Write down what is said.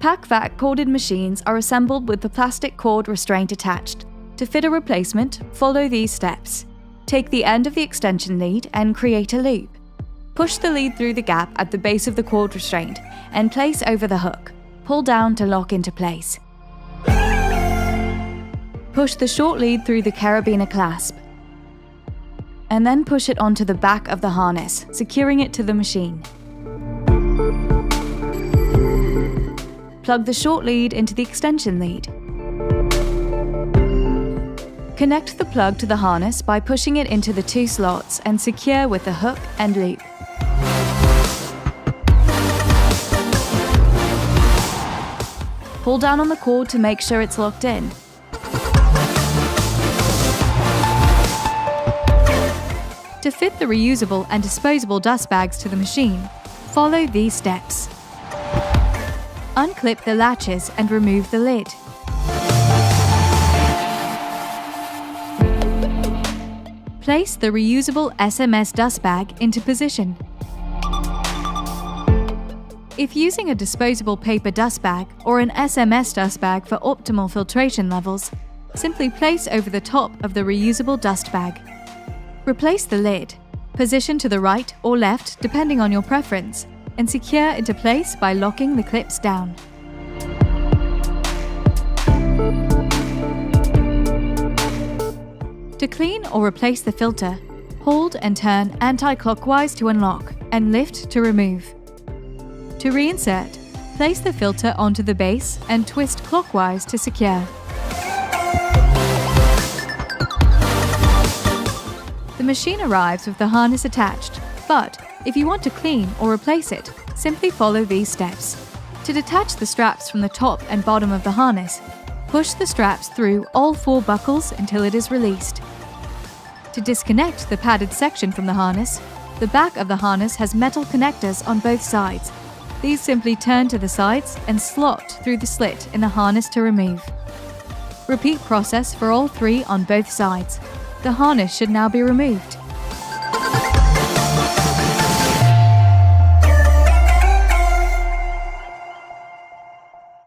Pacvac corded machines are assembled with the plastic cord restraint attached. To fit a replacement, follow these steps. Take the end of the extension lead and create a loop. Push the lead through the gap at the base of the cord restraint and place over the hook. Pull down to lock into place. Push the short lead through the carabiner clasp, and then push it onto the back of the harness, securing it to the machine. Plug the short lead into the extension lead. Connect the plug to the harness by pushing it into the 2 slots and secure with the hook and loop. Pull down on the cord to make sure it's locked in. To fit the reusable and disposable dust bags to the machine, follow these steps. Unclip the latches and remove the lid. Place the reusable SMS dust bag into position. If using a disposable paper dust bag or an SMS dust bag for optimal filtration levels, simply place over the top of the reusable dust bag. Replace the lid, position to the right or left depending on your preference, and secure into place by locking the clips down. To clean or replace the filter, hold and turn anti-clockwise to unlock and lift to remove. To reinsert, place the filter onto the base and twist clockwise to secure. The machine arrives with the harness attached, but if you want to clean or replace it, simply follow these steps. To detach the straps from the top and bottom of the harness, push the straps through all 4 buckles until it is released. To disconnect the padded section from the harness, the back of the harness has metal connectors on both sides. These simply turn to the sides and slot through the slit in the harness to remove. Repeat process for all 3 on both sides. The harness should now be removed.